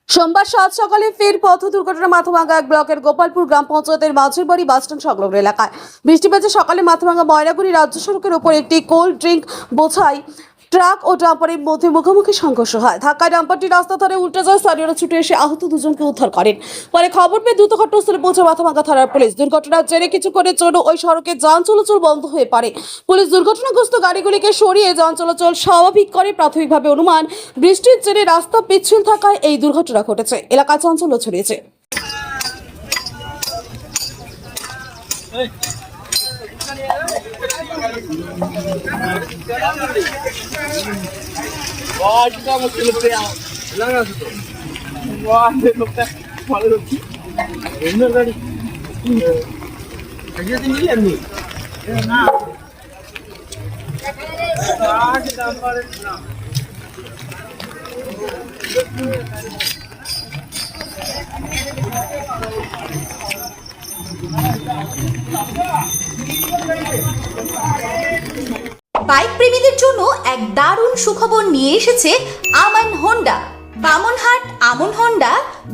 সোমবার সাত সকালে ফের পথ দুর্ঘটনা মাথাভাঙ্গা এক ব্লকের গোপালপুর গ্রাম পঞ্চায়েতের মাঝের বাড়ি বাসস্ট্যান্ড সংলগ্ন এলাকায় বৃষ্টি পেতে সকালে মাথাভাঙ্গা ময়নাগুড়ি রাজ্য সড়কের উপর একটি কোল্ড ড্রিঙ্ক বোঝাই ট্রাক ও ডাম্পারের মধ্যে মুখোমুখি সংঘর্ষ হয়। ধাক্কায় ডাম্পারটি রাস্তা ধারে উল্টে যায়। স্থানীয়রা ছুটে এসে আহত দুজনকে উদ্ধার করেন। পরে খবর পেয়ে দ্রুত ঘটনাস্থলে পৌঁছে মাথাভাঙ্গা থানার পুলিশ। দুর্ঘটনার জেরে কিছুক্ষণের জন্য ওই সড়কে যান চলাচল বন্ধ হয়ে পড়ে। পুলিশ দুর্ঘটনাগ্রস্ত গাড়িগুলিকে সরিয়ে যান চলাচল স্বাভাবিক করে। প্রাথমিকভাবে অনুমান বৃষ্টির জেরে রাস্তা পিচ্ছিল থাকায় এই দুর্ঘটনা ঘটেছে। এলাকায় চাঞ্চল্য ছড়িয়েছে। বাইক প্রেমীদের জন্য এক দারুণ সুখবর নিয়ে এসেছে আমান হোন্ডা। বামনহাট আমন হোন্ডা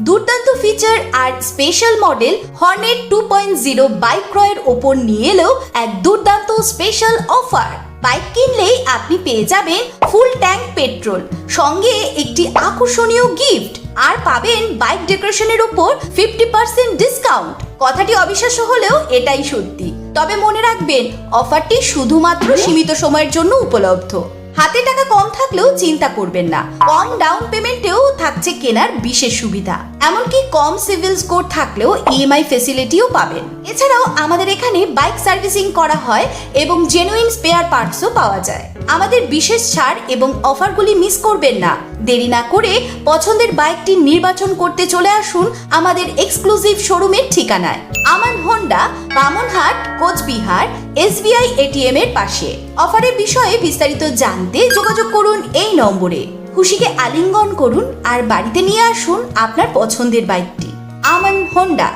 দুর্দান্ত ফিচার আর স্পেশাল মডেল হর্নেট 2.0 বাইক ক্রয়ের ওপর নিয়ে এলো এক দুর্দান্ত স্পেশাল অফার। বাইক কিনলেই আপনি পেয়ে যাবেন ফুল ট্যাঙ্ক পেট্রোল, সঙ্গে একটি আকর্ষণীয় গিফট, আর পাবেন বাইক ডেকোরেশনের উপর 50% ডিসকাউন্ট। কথাটি অবিশ্বাস্য হলেও এটাই সত্যি। তবে মনে রাখবেন, অফারটি শুধুমাত্র সীমিত সময়ের জন্য উপলব্ধ। হাতে টাকা কম থাকলেও চিন্তা করবেন না, কম ডাউন পেমেন্টেও থাকছে কেনার বিশেষ সুবিধা। এমনকি কম সিভিল স্কোর থাকলেও ইএমআই ফেসিলিটিও পাবেন। এছাড়াও আমাদের এখানে বাইক সার্ভিসিং করা হয় এবং জেনুইন স্পেয়ার পার্টসও পাওয়া যায়। আমাদের বিশেষ ছাড় এবং অফারগুলি মিস করবেন না। দেরি না করে পছন্দের বাইকটি নির্বাচন করতে চলে আসুন আমাদের এক্সক্লুসিভ শোরুমের ঠিকানায়, Aman Honda, Bamanhat, Coochbehar, SBI ATM এর পাশে। অফারের বিষয়ে বিস্তারিত জানতে যোগাযোগ করুন এই নম্বরে। খুশিকে আলিঙ্গন করুন আর বাড়িতে নিয়ে আসুন আপনার পছন্দের বাইকটি। আমান হোন্ডা।